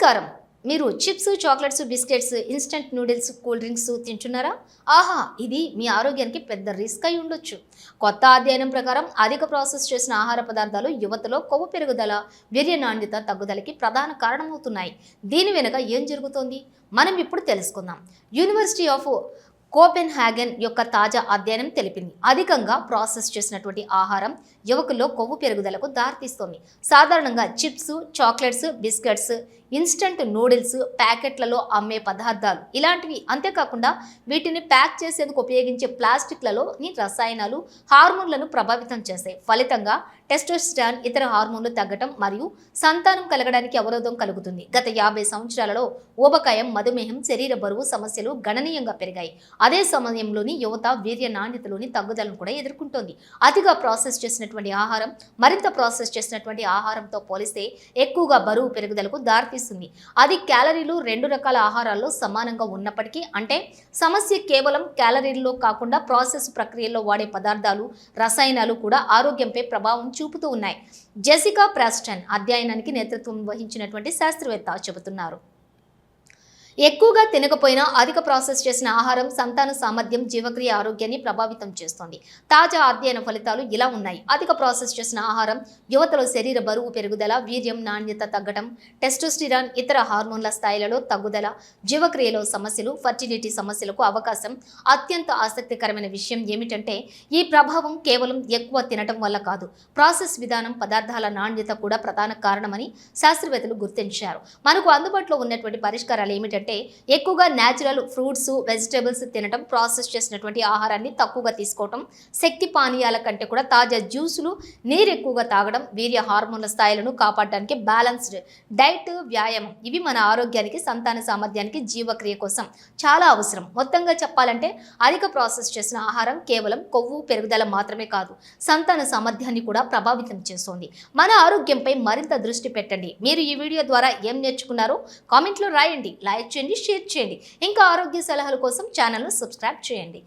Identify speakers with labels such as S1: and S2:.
S1: నమస్కారం. మీరు chips, chocolates, biscuits, instant noodles, cool drinks తింటున్నారా? ఆహా! ఇది మీ ఆరోగ్యానికి పెద్ద రిస్క్ అయి ఉండొచ్చు. కొత్త అధ్యయనం ప్రకారం అధిక ప్రాసెస్ చేసిన ఆహార పదార్థాలు యువతలో కొవ్వు పెరుగుదల, వీర్య నాణ్యత తగ్గుదలకి ప్రధాన కారణమవుతున్నాయి. దీని వెనుక ఏం జరుగుతోంది? మనం ఇప్పుడు తెలుసుకుందాం. యూనివర్సిటీ ఆఫ్ కోపెన్హాగన్ యొక్క తాజా అధ్యయనం తెలిపింది అధికంగా ప్రాసెస్ చేసినటువంటి ఆహారం యువకుల్లో కొవ్వు పెరుగుదలకు దారితీస్తోంది. సాధారణంగా chips, chocolates, biscuits, instant noodles, ప్యాకెట్లలో అమ్మే పదార్థాలు ఇలాంటివి. అంతేకాకుండా వీటిని ప్యాక్ చేసేందుకు ఉపయోగించే ప్లాస్టిక్లలోని రసాయనాలు హార్మోన్లను ప్రభావితం చేస్తాయి. ఫలితంగా టెస్టోస్టెరాన్, ఇతర హార్మోన్లు తగ్గటం మరియు సంతానం కలగడానికి అవరోధం కలుగుతుంది. గత 50 సంవత్సరాలలో ఊబకాయం, మధుమేహం, శరీర బరువు సమస్యలు గణనీయంగా పెరిగాయి. అదే సమయంలోని యువత వీర్య నాణ్యతలోని తగ్గుదలను కూడా ఎదుర్కొంటోంది. అతిగా ప్రాసెస్ చేసినటువంటి ఆహారం మరింత ప్రాసెస్ చేసినటువంటి ఆహారంతో పోలిస్తే ఎక్కువగా బరువు పెరుగుదలకు దారితీస్తుంది. అది క్యాలరీలు 2 రకాల ఆహారాల్లో సమానంగా ఉన్నప్పటికీ, అంటే సమస్య కేవలం క్యాలరీల్లో కాకుండా ప్రాసెస్ ప్రక్రియల్లో వాడే పదార్థాలు, రసాయనాలు కూడా ఆరోగ్యంపై ప్రభావం చూపుతూ ఉన్నాయి. జెసికా ప్రెస్టన్ అధ్యయనానికి నేతృత్వం వహించినటువంటి శాస్త్రవేత్త చెబుతున్నారు. ఎక్కువగా తినకపోయినా అధిక ప్రాసెస్ చేసిన ఆహారం సంతాన సామర్థ్యం, జీవక్రియ ఆరోగ్యాన్ని ప్రభావితం చేస్తోంది. తాజా అధ్యయన ఫలితాలు ఇలా ఉన్నాయి. అధిక ప్రాసెస్ చేసిన ఆహారం యువతలో శరీర బరువు పెరుగుదల, వీర్యం నాణ్యత తగ్గడం, టెస్టోస్టెరాన్, ఇతర హార్మోన్ల స్థాయిలలో తగ్గుదల, జీవక్రియలో సమస్యలు, ఫర్టిలిటీ సమస్యలకు అవకాశం. అత్యంత ఆసక్తికరమైన విషయం ఏమిటంటే ఈ ప్రభావం కేవలం ఎక్కువ తినటం వల్ల కాదు, ప్రాసెస్ విధానం, పదార్థాల నాణ్యత కూడా ప్రధాన కారణమని శాస్త్రవేత్తలు గుర్తించారు. మనకు అందుబాటులో ఉన్నటువంటి పరిష్కారాలు ఏమిటంటే ఎక్కువగా న్యాచురల్ ఫ్రూట్స్, వెజిటబుల్స్ తినటం, ప్రాసెస్ చేసినటువంటి ఆహారాన్ని తక్కువగా తీసుకోవటం, శక్తి పానీయాల కంటే కూడా తాజా జ్యూసులు, నీరు ఎక్కువగా తాగడం, వీర్య హార్మోన్ల స్థాయిలను కాపాడడానికి బ్యాలెన్స్డ్ డైట్, వ్యాయామం ఇవి మన ఆరోగ్యానికి, సంతాన సామర్థ్యానికి, జీవక్రియ కోసం చాలా అవసరం. మొత్తంగా చెప్పాలంటే అధిక ప్రాసెస్ చేసిన ఆహారం కేవలం కొవ్వు పెరుగుదల మాత్రమే కాదు, సంతాన సామర్థ్యాన్ని కూడా ప్రభావితం చేస్తుంది. మన ఆరోగ్యంపై మరింత దృష్టి పెట్టండి. మీరు ఈ వీడియో ద్వారా ఏం నేర్చుకున్నారో కామెంట్లో రాయండి. లైక్ చేయండి, షేర్ చేయండి. ఇంకా ఆరోగ్య సలహాల కోసం ఛానల్ను సబ్స్క్రైబ్ చేయండి.